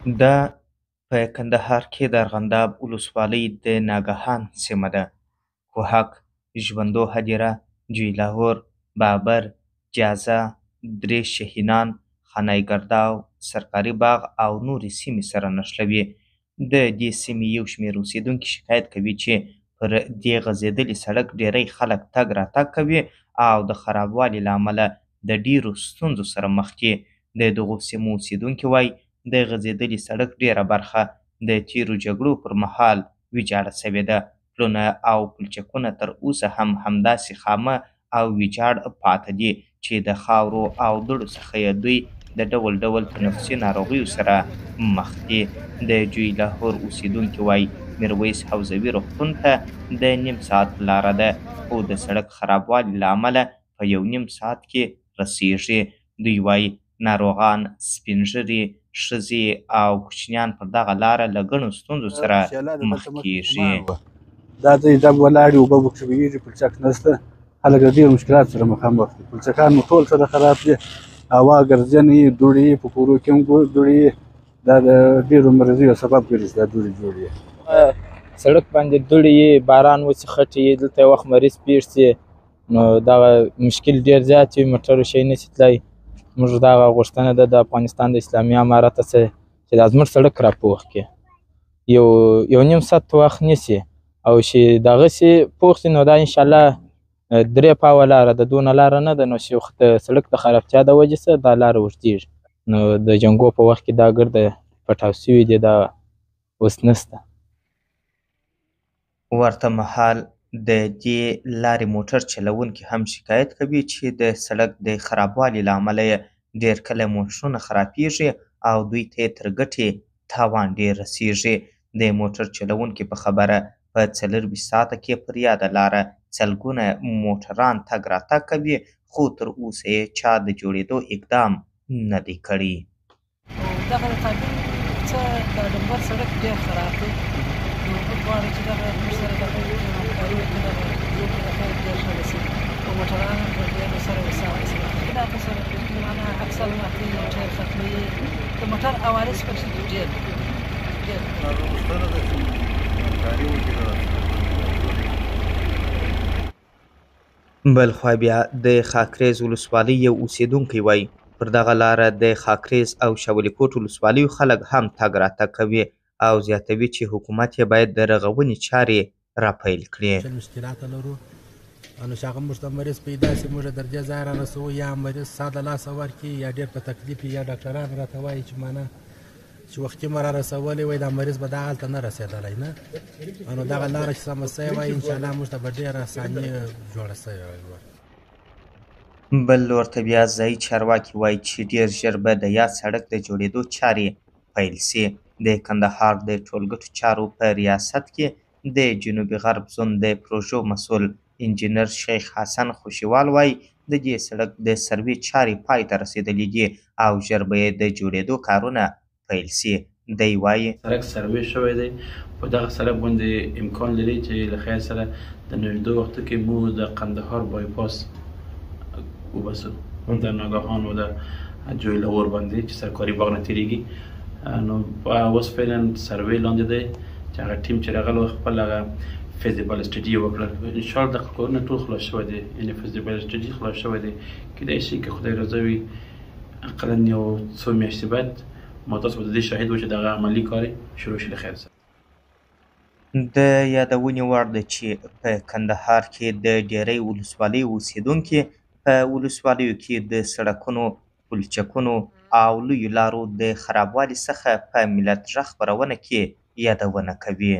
دا په کندهار کې د ارغنداب ولسوالۍ د ناګهان سیمه ده. کوهک، ژوندو هدیره، جوی لاهور، بابر، جازه، درې شهینان، خانای ګرداو، سرکاري باغ او نورې سیمې سره نښلوي. د دې سیمې یو شمېر اوسېدونکي شکایت کوي چې پر دې غځېدلي سړک ډېری خلک تګ راتګ کوي او د خرابوالي له امله د ډېرو ستونزو سره مخ دي. د دغو سیمو اوسېدونکي وایي د غځېدلي سړک ډېره برخه د تېرو جګړو پر مهال ویجاړه سوې ده. پلونه او پلچکونه تر اوسه هم همداسې خامه او ویجاړ پاته دي چې د خاورو او دوړو څخه یې دوی د ډول ډول تنفسي ناروغیو سره مخ دي. د جوی لاهور اوسېدونکي وایي میرویس حوزوي روغتون ته د نیم ساعت لاره ده، خو د سړک خرابوالي له امله په یو نیم ساعت کې رسیږي. دوی وایي ناروغان، سپین ږیري، ښځې او کوچنیان پر دغه لاره له ګڼو ستونزو سره مخ کېږي. دا ځای ډب ولاړ وي، اوبه پکښې بهېږي، پلچک نشته، خلک د ډېرو مشکلاتو سره مخامخ دي. پلچکان مو ټول سره خراب دي، هوا ګرځنه یې، دوړې یې، په کورو کې هم دوړې یې، دا د ډېرو مرضیو سبب ګرځي دا دوړې جوړې. سړک باندې دوړې یې، باران وسي، خټې یې، دلته یو وخت مریض پېښ سي نو دغه مشکل ډېر زیات وي، موټرو شی نسي تللی. موږ دغه غوښتنه ده د افغانستان د اسلامي امارت څخه چې دا زموږ سړک راپوخ کړي، یو نیم ساعت وخت نیسي او چې دغسې پوخ سي نو دا انشاءالله 3 پاوه لاره ده، دونه لاره نه ده. نو چې د سړک د خرابتیا د وجې څخه دا لاره اوږدېږي. نو د جنګو په وخت کې دا ګرده پټاو سوي دي، دا اوس نسته. ورته مهال د دې لارې موټر چلوونکي هم شکایت کوي چې د سړک د خرابوالي له امله یې ډېر کله موټرونه خرابېږي او دوی ته یې تر ګټې تاوان ډېر رسېږي. د موټر چلوونکي په خبره په 24 ساعته کې پر یاده لاره سلګونه موټران تګ راتګ کوي، خو تر اوسه یې چا د جوړېدو اقدام نه دی کړی. دغه د تعلیم څه د ډمبر سړک ډېر خراب دی. نو موږ غواړو چې دغه موږ سره دغه همکاري وکړي، دغه ډېر ښه رسي او موټران هم په ډېرو سره وسایل شي. دا په سره معنا اکثر وختي موټر ختموي، د موټر عوارض پکښې ډېر بلخوا بیا د خاکریز ولسوالۍ یو اوسېدونکی وایي پر دغه لاره د خاکریز او شاولي کوټ ولسوالیو خلک هم تګ راتګ کوي او زیاتوي چې حکومت یې باید د رغونې چارې راپیل کړي. مشکلات لرو نو چې هغه موږ ته مریض پیدا شي، موږ در دې ځای رارسوو، یا مریض ساده لاسه ورکړي، یا ډېر په تکلیف یا ډاکټران راته وایي چې معنا چې وختي مو رارسولی وای دا مریض به دغلته نه رسېدلی نه. نو دغه لاره چې سمه سوې وای انشاءالله موږ ته به ډېره اساني جوړه سوې وای. بل لور ته بیا ځایي چارواکي وایي چې ډېر ژر به د یاد سړک د جوړېدو چارې پیل سي. د کندهار د ټولګټو چارو په ریاست کې د جنوبي غرب زون د پروژو مسؤل انجینر شیخ حسن خوشیوال وایي د دې سړک د سروې چارې پای ته رسېدلي دي او ژر به یې د جوړېدو کارونه پیل سي. دی وایي سړک سروې شوی دی، په دغه سړک باندې امکان لري چې له خیر سره د نږدې وختو کې مو د قندهار بایپاس وباسو د ناګهان و د جوی لاهور باندې چې سرکاري باغ نه تېرېږي. نو اوس فعلا سروې لاندې دی چې هغه ټیم چې راغلی خپل هغه فیزیبل اسټډي وکړل. انشاءالله دغه کارونه ټول خلاص شوی دی، یعنې فیزیبل اسټډي خلاص شوی دی. کیدای شي که خدای رضا وي اقلا یو څو میاشتې بعد ما تاسو به د دې شاهد وو چې دغه عملي کار شروع شي له خیر سره. د یادونې وړ ده چې په کندهار کې د ډېری ولسوالیو اوسېدونکي په ولسوالیو کې د سړکونو، پلچکونو او لویو لارو د خرابوالي څخه په ملت غږ خپرونه کې یادونه کوي.